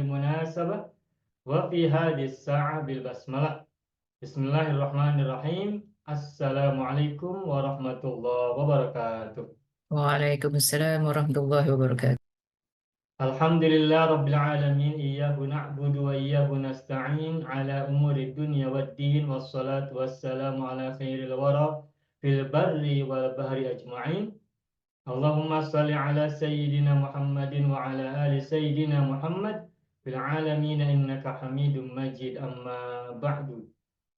munasabah wa fi hadhihi as-sa'ah bil basmalah. Bismillahirrahmanirrahim. Assalamualaikum warahmatullahi wabarakatuh. Waalaikumsalam warahmatullahi wabarakatuh. Alhamdulillah rabbil alamin, iyyahu na'budu wa iyyahu nasta'in ala umuri dunya waddin, wassalatu wassalamu ala khairil wara fil barri wal bahri ajma'in. Allahumma salli ala sayyidina Muhammadin wa ala ali sayyidina Muhammad fil alamin innaka Hamidum Majid, amma ba'du.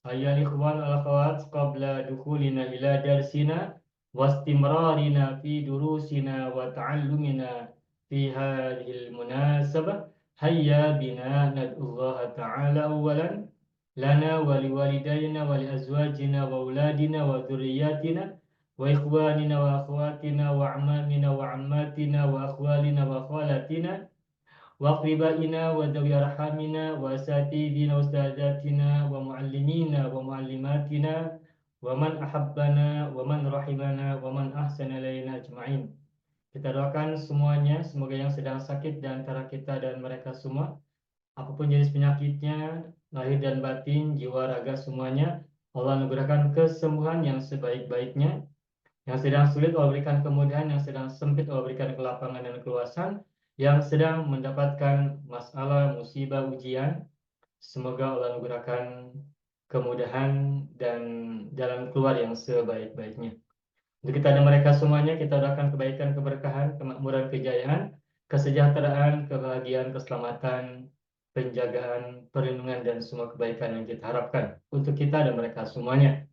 Ayyuhal ikhwan wal akhwat, qabla dukhulina ila darsina wastimrarina fi durusina wa ta'allumina fi hadhil munasabah, hayya bina nad'ullaha ta'ala awalan lana wa liwalidayna wa liazwajina wa auladina wa dhurriyyatina wa ikhwanina wa akhwatina wa amamina wa ammatina wa akhwalina wa khalatina wa aqribaina wa dhawi arhamina wa asatidina wa ustadatina wa muallimina wa muallimatina wa man ahabbana wa man rahimana wa man ahsana ilaina ajma'in. Kita doakan semuanya, semoga yang sedang sakit di antara kita dan mereka semua, apapun jenis penyakitnya, lahir dan batin, jiwa raga semuanya, Allah anugerahkan kesembuhan yang sebaik-baiknya. Yang sedang sulit Allah berikan kemudahan, yang sedang sempit Allah berikan kelapangan dan keluasan, yang sedang mendapatkan masalah, musibah, ujian, semoga Allah anugerahkan kemudahan dan jalan keluar yang sebaik-baiknya. Untuk kita dan mereka semuanya, kita doakan kebaikan, keberkahan, kemakmuran, kejayaan, kesejahteraan, kebahagiaan, keselamatan, penjagaan, perlindungan, dan semua kebaikan yang kita harapkan untuk kita dan mereka semuanya.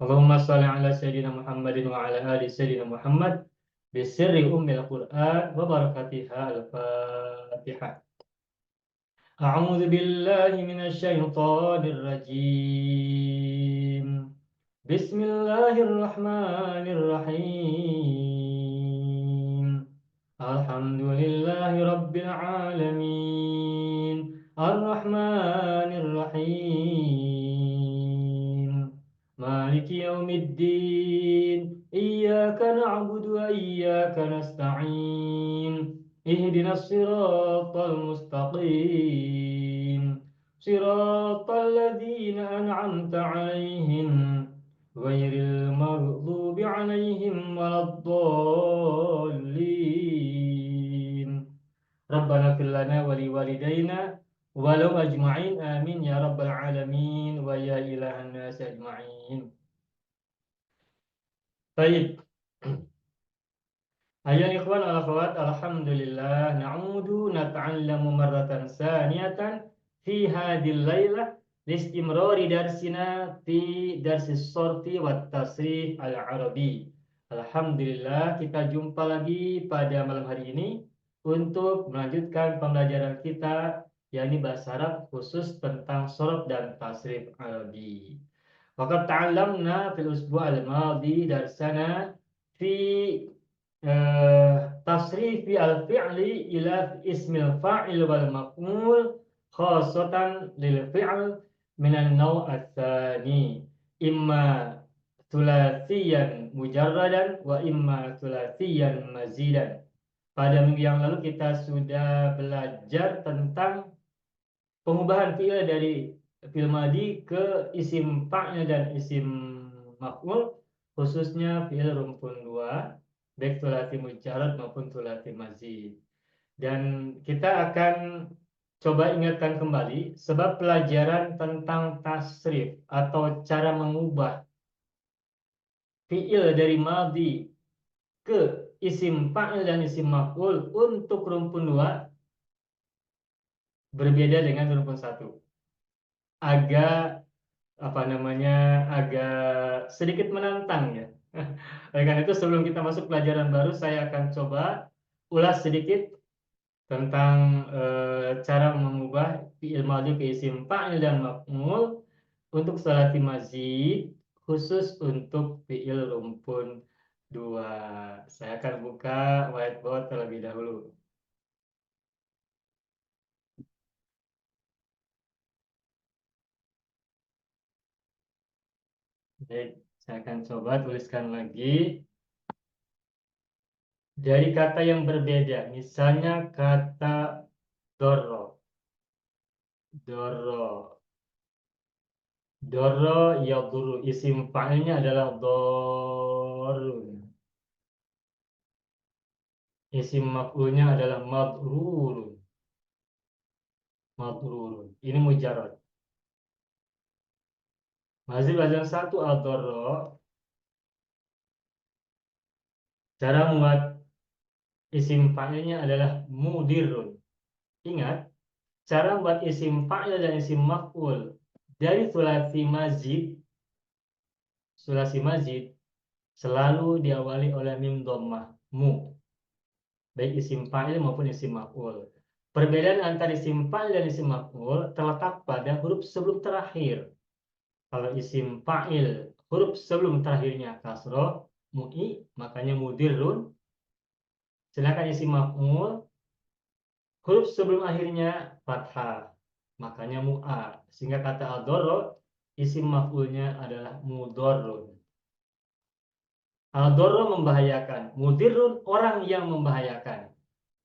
Allahumma salli ala Sayyidina Muhammadin wa ala ali Sayyidina Muhammad bisirri ummil Qur'an wa barakatiha al-Fatihah. A'udzu billahi minasy syaithanir rajim. Bismillahirrahmanirrahim. Alhamdulillahi rabbil alamin. Ar-Rahmanir Rahim. Maliki yaumiddin. Iyyaka na'budu wa iyyaka nasta'in. Ihdinas siratal mustaqim. Siratal ladzina an'amta 'alaihim ghairil maghdubi 'alaihim waladdallin. Rabbana fir lana wa liwalidayna walau ajma'in, amin ya rabbal alamin wa ya ilahan nas ajma'in. Baik. Ayyuhal ikhwan wal akhwat, alhamdulillah na'udu nata'allamu marratan saniyatan fi hadhil lailah listimrari darsina fi darsis sorfi wat tasrif al-arabi. Alhamdulillah kita jumpa lagi pada malam hari ini untuk melanjutkan pembelajaran kita, yakni bahasa Arab khusus tentang sorof dan tasrif Arabi. Waqad ta'allamna fil usbu' al-madi darsana fi tasrifi al-fi'li ila ismil fa'il wal maf'ul khasatan lil fi'l min an-naw' ats-tsani, imma thulathiyan mujarradan wa imma thulathiyan mazidan. Pada minggu yang lalu kita sudah belajar tentang pengubahan fi'il dari fi'il madi ke isim fa'il dan isim maf'ul, khususnya fi'il rumpun 2, baik thulathi mujarrad maupun thulathi mazid. Dan kita akan coba ingatkan kembali sebab pelajaran tentang tasrif atau cara mengubah fi'il dari madi ke isim fa'il dan isim maf'ul untuk rumpun 2 berbeda dengan rumpun 1. Agak agak sedikit menantang ya. Oleh karena itu sebelum kita masuk pelajaran baru, saya akan coba ulas sedikit tentang cara mengubah fi'il madhi ke isim fa'il dan maf'ul untuk thulathi mazid, khusus untuk fi'il rumpun 2. Saya akan buka whiteboard terlebih dahulu. Baik, saya akan coba tuliskan lagi. Dari kata yang berbeda, misalnya kata dorro. Dorro. Dorro yadurru. Isim fa'ilnya adalah dorun. Isim maf'ulnya adalah madrurun. Madrurun. Ini mujarad. Mazid wazan satu al-dorro. Cara membuat isim fa'ilnya adalah mudirun. Ingat, cara membuat isim fa'il dan isim maf'ul dari sulasi mazid selalu diawali oleh mim dhammah mu, baik isim fa'il maupun isim maf'ul. Perbedaan antara isim fa'il dan isim maf'ul terletak pada huruf sebelum terakhir. Kalau isim fa'il huruf sebelum terakhirnya kasroh, mu'i, makanya mudirun. Sedangkan isim maf'ul huruf sebelum akhirnya fathah, makanya mu'a. Sehingga kata al-dorro, isim maf'ulnya adalah mudorrun. Al-dorro membahayakan. Mudirun orang yang membahayakan.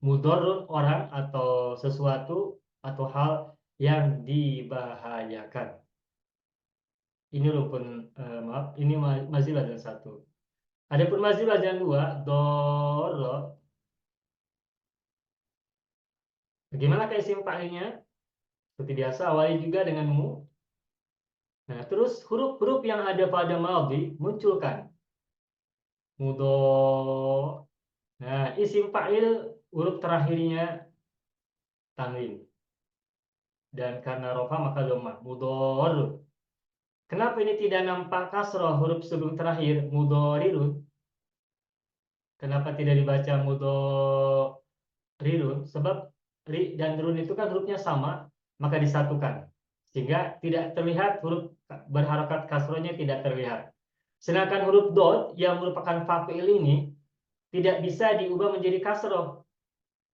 Mudorrun orang atau sesuatu atau hal yang dibahayakan. Ini rukun, maaf, ini mazid wazan satu. Adapun mazid wazan dua, dorro. Bagaimana kayak isim fa'ilnya? Seperti biasa, awali juga dengan mu. Nah, terus huruf-huruf yang ada pada madhi munculkan. Mudho. Nah, isim fa'il huruf terakhirnya tanwin. Dan karena rofa maka dhammah. Mudhor. Kenapa ini tidak nampak kasroh huruf sebelum terakhir? Mudhorirun. Kenapa tidak dibaca mudhorirun? Sebab ri dan run itu kan hurufnya sama, maka disatukan. Sehingga tidak terlihat huruf berharokat kasrohnya tidak terlihat. Sedangkan huruf dot yang merupakan fa'il ini tidak bisa diubah menjadi kasroh,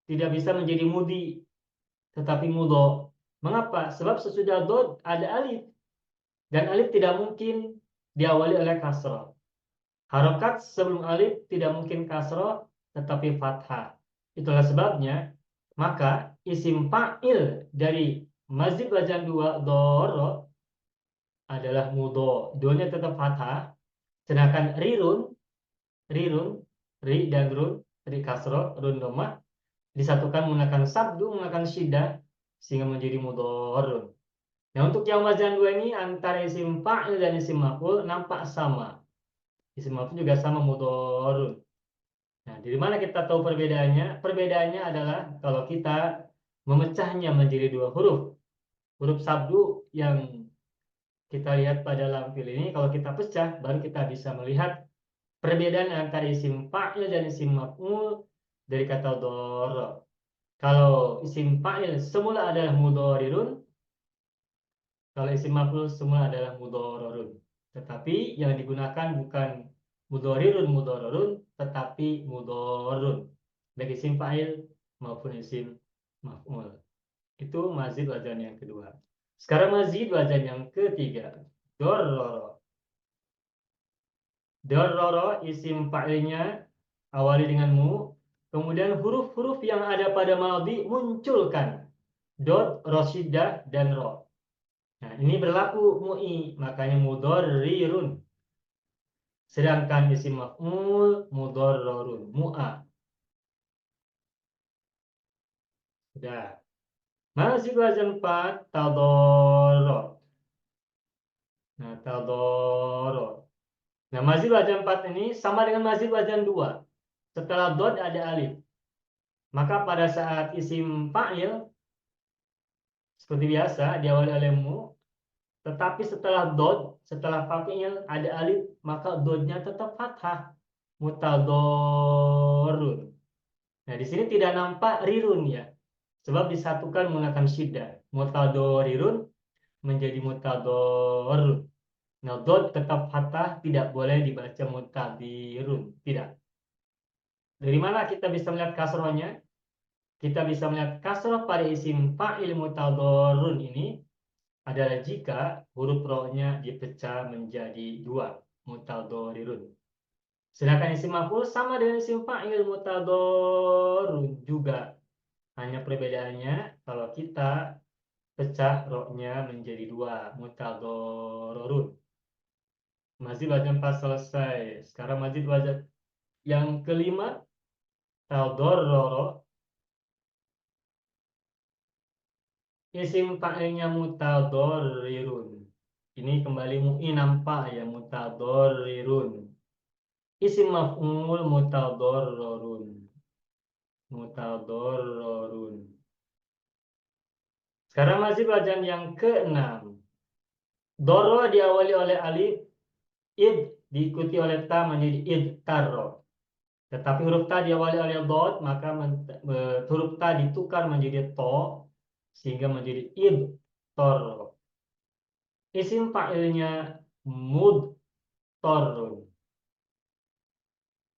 tidak bisa menjadi mudi, tetapi mudho. Mengapa? Sebab sesudah dot ada alif, dan alif tidak mungkin diawali oleh kasroh. Harokat sebelum alif tidak mungkin kasroh, tetapi fathah. Itulah sebabnya, maka isim fa'il dari mazid wazan dua doro adalah mudho. Do-nya tetap fathah, sedangkan rirun, ri dan run, ri kasroh, run domah, disatukan menggunakan sabdu, menggunakan syiddah, sehingga menjadi mudhorun. Nah, untuk yang wazan dua ini antara isim fa'il dan isim maf'ul nampak sama. Isim maf'ul juga sama mudhorun. Nah, dari mana kita tahu perbedaannya? Perbedaannya adalah kalau kita memecahnya menjadi dua huruf. Huruf sabdu yang kita lihat pada lampil ini, kalau kita pecah, baru kita bisa melihat perbedaan antara isim fa'il dan isim maf'ul dari kata doro. Kalau isim fa'il semula adalah mudhorirun, kalau isim maf'ul semula adalah mudhororun. Tetapi yang digunakan bukan mudhororun, tetapi mudhorun. Baik isim fa'il maupun isim maf'ul. Itu mazid wazan yang kedua. Sekarang mazid wazan yang ketiga. Dorroro. Dorroro isim fa'ilnya awali dengan mu. Kemudian huruf-huruf yang ada pada madhi munculkan. Dot, rosyidah, dan ro. Nah, ini berlaku mu'i, makanya mudorrirun. Sedangkan isim maf'ul mudorrorun, mu'a. Sudah. Masih wazan 4, tadorro. Nah, tadorro. Nah, mazid wazan 4 ini sama dengan mazid wazan 2. Setelah dot ada alif. Maka pada saat isim fa'il, seperti biasa, diawali oleh mu, tetapi setelah dot, setelah fa'il ada alif, maka dotnya tetap fathah. Mutadorun. Nah, di sini tidak nampak rirun ya. Sebab disatukan menggunakan syiddah. Mutadorirun menjadi mutadorun. Nah, dot tetap fathah, tidak boleh dibaca mutadirun. Tidak. Dari mana kita bisa melihat kasrohnya? Kita bisa melihat kasroh pada isim fa'il mutadorun ini adalah jika huruf rohnya dipecah menjadi dua. Mutadorirun. Sedangkan isim maf'ul sama dengan isim fa'il mutadorun juga. Hanya perbedaannya kalau kita pecah roknya menjadi dua, mutadororun. Mazid wazan 4 selesai. Sekarang mazid wazan yang kelima, tadorroro. Isim fa'ilnya mutadorrirun. Ini kembali mu'i nampak ya, mutadorrirun. Isim maf'ul mutadorrorun. Mutadorrorun. Sekarang masih bacaan yang keenam. Doro diawali oleh alif, id diikuti oleh ta menjadi idtarro. Tetapi huruf ta diawali oleh dot, maka huruf ta ditukar menjadi to sehingga menjadi idtarro. Isim fa'ilnya mudtorun.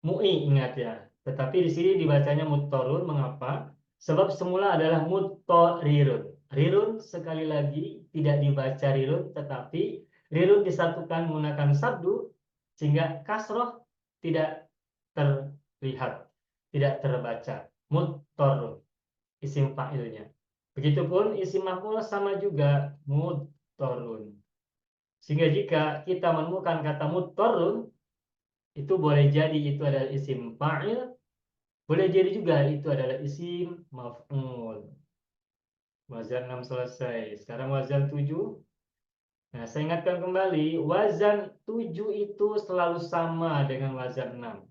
Mu'i ingat ya. Tetapi di sini dibacanya mudtorun. Mengapa? Sebab semula adalah mudtorirun. Rirun sekali lagi tidak dibaca rirun, tetapi rirun disatukan menggunakan sabdu sehingga kasroh tidak terlihat, tidak terbaca. Mudtorun isim fa'ilnya. Begitupun isim maf'ul sama juga mudtorun. Sehingga jika kita menemukan kata mudtorun, itu boleh jadi itu adalah isim fa'il, boleh jadi juga itu adalah isim maf'ul. Wazan 6 selesai. Sekarang wazan 7. Nah, saya ingatkan kembali, wazan 7 itu selalu sama dengan wazan 6.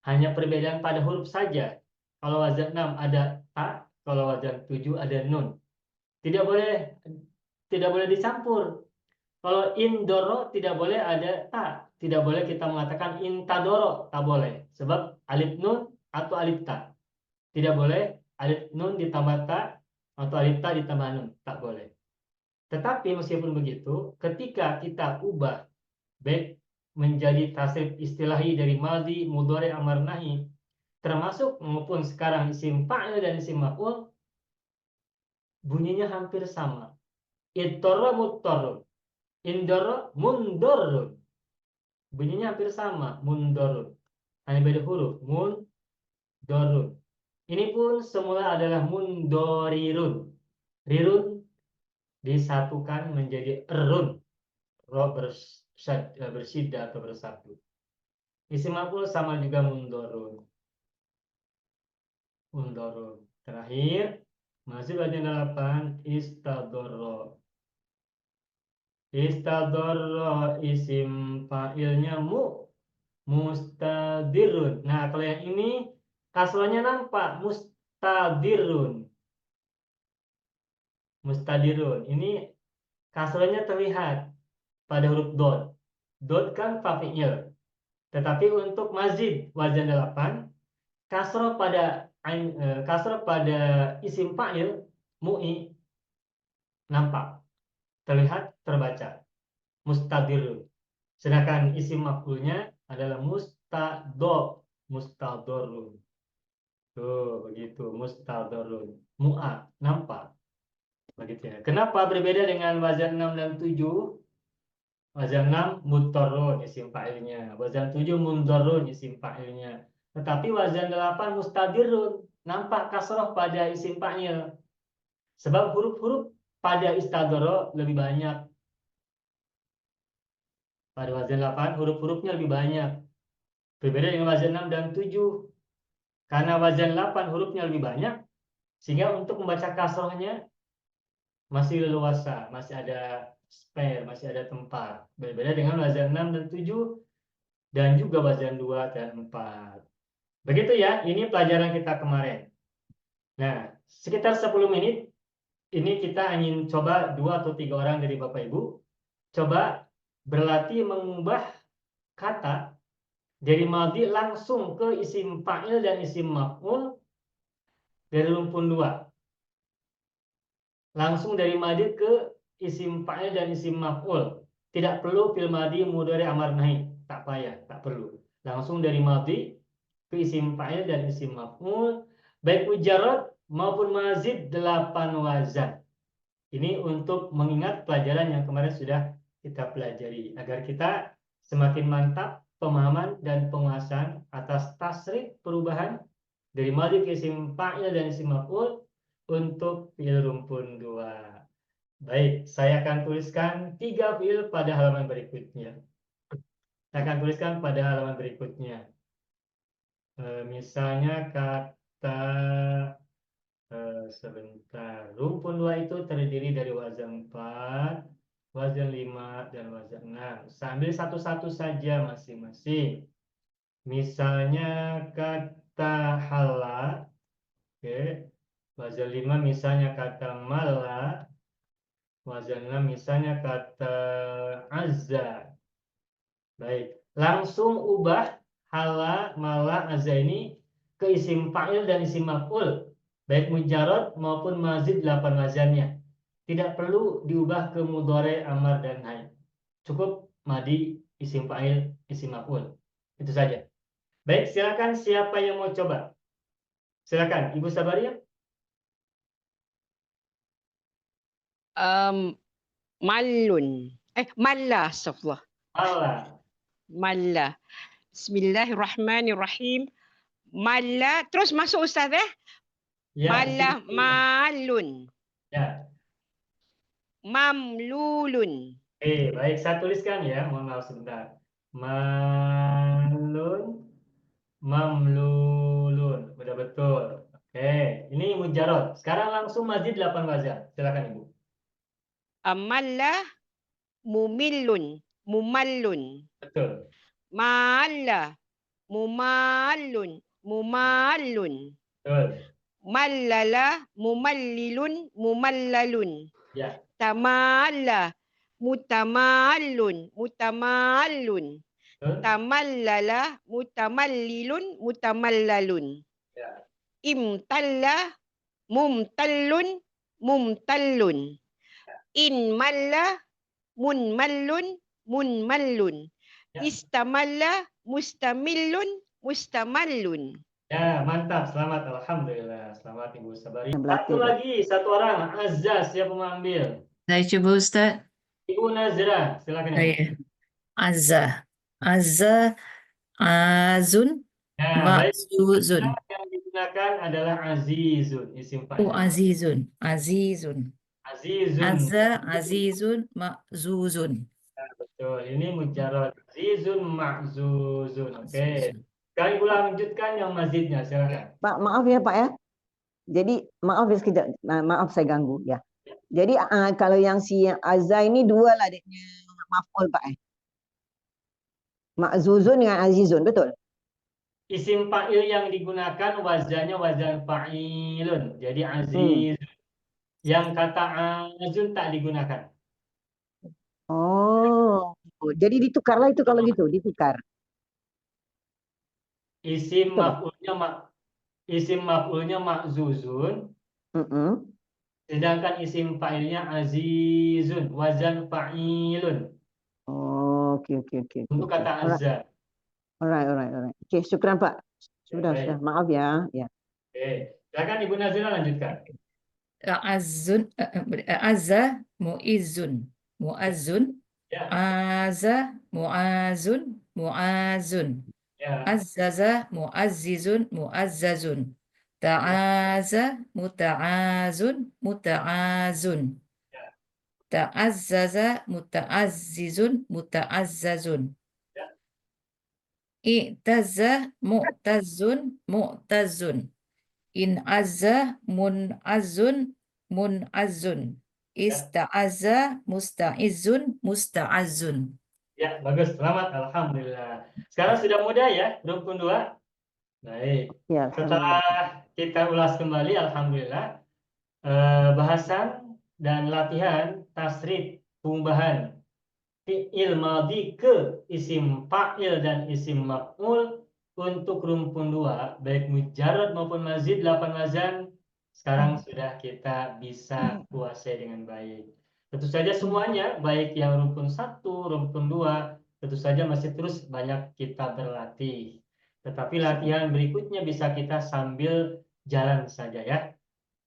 Hanya perbedaan pada huruf saja. Kalau wazan 6 ada ta, kalau wazan 7 ada nun. Tidak boleh dicampur. Kalau indoro tidak boleh ada ta. Tidak boleh kita mengatakan intadoro, tak boleh. Sebab alif nun atau alif ta. Tidak boleh alif nun ditambah ta atau alif ta ditambah nun, tak boleh. Tetapi meskipun begitu, ketika kita ubah baik menjadi tasrif istilahi dari madhi, mudhari, amar, nahi, termasuk maupun sekarang isim fa'il dan isim maf'ul, bunyinya hampir sama. Ittara muttarun, indara mundorun. Bunyinya hampir sama, mundorun. Hanya beda huruf, mundorun. Ini pun semula adalah mundorirun. Rirun disatukan menjadi erun. Ro bersyiddah atau bersatu. Isim maf'ul sama juga mundorun. Mundorun. Terakhir, masih bagian 8, istadorro. Istadorro isim fa'ilnya mustadirun. Nah, kalau yang ini kasrohnya nampak, mustadirun. Mustadirun. Ini kasrohnya terlihat pada huruf dot. Dot kan fa fi'il. Tetapi untuk mazid wazan 8, kasroh pada isim fa'il mu'i nampak, terlihat, terbaca. Mustadirun. Sedangkan isim maf'ulnya adalah mustadorun. Tuh, begitu, mustadorun. Mu'a, nampak. Begitu ya. Kenapa berbeda dengan wazan 6 dan 7? Wazan 6 mudtorun isim fa'ilnya. Wazan 7 mundorun isim fa'ilnya. Tetapi wazan 8 mustadirun. Nampak kasroh pada isim fa'il. Sebab huruf-huruf pada istadoro lebih banyak. Pada wazan 8 huruf-hurufnya lebih banyak. Berbeda dengan wazan 6 dan 7. Karena wazan 8 hurufnya lebih banyak, sehingga untuk membaca kasrohnya masih leluasa, masih ada spare, masih ada tempat. Berbeda dengan wazan 6 dan 7 dan juga wazan 2 dan 4. Begitu ya, ini pelajaran kita kemarin. Nah, sekitar 10 menit ini kita ingin coba 2 atau 3 orang dari Bapak Ibu coba berlatih mengubah kata dari madhi langsung ke isim fa'il dan isim maf'ul dari rumpun 2. Langsung dari madhi ke isim fa'il dan isim maf'ul. Tidak perlu fil madhi, mudhari, amar, nahi. Tak payah, tak perlu. Langsung dari madhi ke isim fa'il dan isim maf'ul, baik mujarrad maupun mazid 8 wazan. Ini untuk mengingat pelajaran yang kemarin sudah kita pelajari agar kita semakin mantap pemahaman dan penguasaan atas tasrif perubahan dari madhi ke isim fa'il dan isim maf'ul untuk fiil rumpun 2. Baik, saya akan tuliskan 3 fiil pada halaman berikutnya. Saya akan tuliskan pada halaman berikutnya. Misalnya kata sebentar. Rumpun 2 itu terdiri dari wazan 4, wazan 5, dan wazan 6. Sambil satu-satu saja masing-masing. Misalnya kata hala, oke. Wazan 5 misalnya kata mala, wazan 6 misalnya kata azza. Baik, langsung ubah hala, mala, azza ini ke isim fa'il dan isim maf'ul, baik mujarad maupun mazid 8 wazannya. Tidak perlu diubah ke mudhari, amar, dan hai. Cukup madi, isim fa'il, isim maf'ul. Itu saja. Baik, silakan siapa yang mau coba? Silakan, Ibu Sabaria. Malun. Malla, astagfirullah. Allah. Malla. Bismillahirrahmanirrahim. Malla. Terus masuk Ustaz Ya, Malla, malun. ya. Mamlulun. Baik, saya tuliskan ya. Mohon maaf sebentar. Malun, mamlulun. Udah betul. Oke, ini mujarad. Sekarang langsung mazid 8 wazan. Silakan Ibu. Malla, mumillun. Mumallun. Betul. Malla, mumallun. Mumallun. Betul. Mallala, mumallilun. Mumallalun. Ya. Tamalla, mutamallun. Mutamallun. Betul. Tamallala, mutamallilun. Mutamallalun. Ya. Imtalla, mumtallun. Mumtallun. Inmalla, munmallun. Munmallun. Ya. Istamalla, mustamillun. Mustamallun. Ya, mantap. Selamat. Alhamdulillah. Selamat Ibu Sabari. Berarti, Satu lagi, satu orang. Azza, siapa mau ambil? Saya coba Ustaz. Ibu Nazra, silakan Ibu. Saya Azza. Azza, azun, Ya, baik. ma'zuzun. Yang digunakan adalah azizun, isim fa'il. Oh, azizun. Azizun. Azizun. Azza, azizun, ma'zuzun. Betul, ini mujarad. Azizun ma'zuzun. Oke. Azizun. Sekarang Ibu lanjutkan yang mazidnya, silakan. Pak, maaf ya Pak ya. Jadi maaf ya sekejap, maaf saya ganggu ya. Jadi kalau yang si Azza ini dua lah adiknya maf'ul Pak. Ma'zuzun dengan azizun, betul? Isim fa'il yang digunakan wazannya wazan fa'ilun. Jadi aziz. Yang kata azun tak digunakan. Oh, jadi ditukarlah itu kalau gitu, ditukar. Isim Betul. maf'ulnya ma'zuzun, sedangkan isim fa'ilnya azizun, wazan fa'ilun. Oh, oke. Untuk kata Alright. azza. Alright. Oke, syukran Pak. Sudah. Maaf ya. Ya. Oke. Silakan Ibu Nazila lanjutkan. Azza, mu'izzun. Mu'azzun. Ya. Azza, mu'azun. Mu'azun. Ya. Azzaza, mu'azzizun. Mu'azzazun. Ta'aza, muta'azun. Muta'azun. Ya. Ta'azzaza, muta'azzizun. Muta'azzazun. Ya. I'tazza, mu'tazzun. Mu'tazzun. In azza, mun'azzun. Mun'azzun. Ista'azza, musta'izun. Musta'azzun. Ya, bagus. Selamat. Alhamdulillah. Sekarang sudah mudah ya, rukun 2. Baik. Ya, Setelah kita ulas kembali, alhamdulillah, bahasan dan latihan tasrif pembahan fi'il madhi ke isim fa'il dan isim maf'ul untuk rumpun 2, baik mujarrad maupun mazid 8 wazan, sekarang sudah kita bisa kuasai dengan baik. Tentu saja semuanya, baik yang rumpun 1, rumpun 2, tentu saja masih terus banyak kita berlatih. Tetapi latihan berikutnya bisa kita sambil jalan saja ya.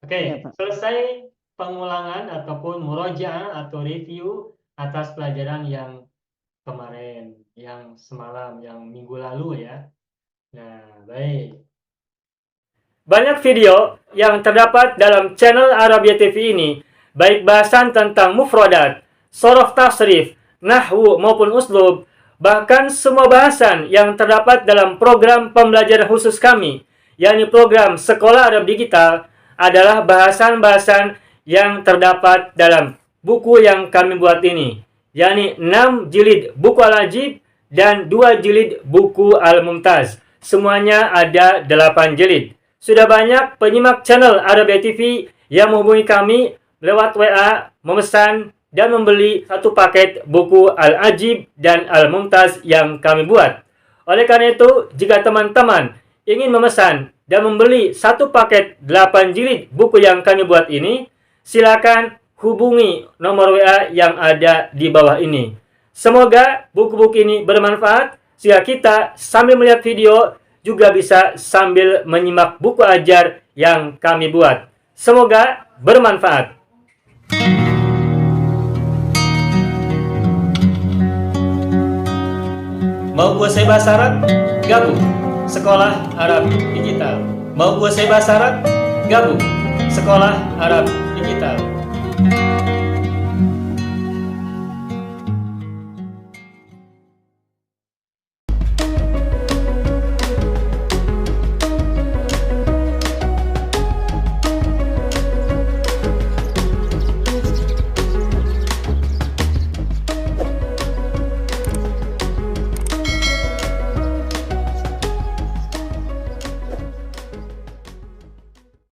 Oke, selesai pengulangan ataupun murojaah atau review atas pelajaran yang kemarin, yang semalam, yang minggu lalu ya. Nah, baik. Banyak video yang terdapat dalam channel Arabia TV ini, baik bahasan tentang mufradat, sorof tasrif, nahwu maupun uslub, bahkan semua bahasan yang terdapat dalam program pembelajaran khusus kami, yakni program Sekolah Arab Digital, adalah bahasan-bahasan yang terdapat dalam buku yang kami buat ini, yakni 6 jilid buku Al-Ajib dan 2 jilid buku Al-Mumtaz. Semuanya ada 8 jilid. Sudah banyak penyimak channel Arabia TV yang menghubungi kami lewat WA, memesan dan membeli satu paket buku Al-Ajib dan Al-Mumtaz yang kami buat. Oleh karena itu, jika teman-teman ingin memesan dan membeli satu paket 8 jilid buku yang kami buat ini, silakan hubungi nomor WA yang ada di bawah ini. Semoga buku-buku ini bermanfaat sehingga kita sambil melihat video juga bisa sambil menyimak buku ajar yang kami buat. Semoga bermanfaat. Mau kuasai bahasa Arab? Gabung Sekolah Arab Digital. Mau kuasai bahasa Arab? Gabung Sekolah Arab Digital.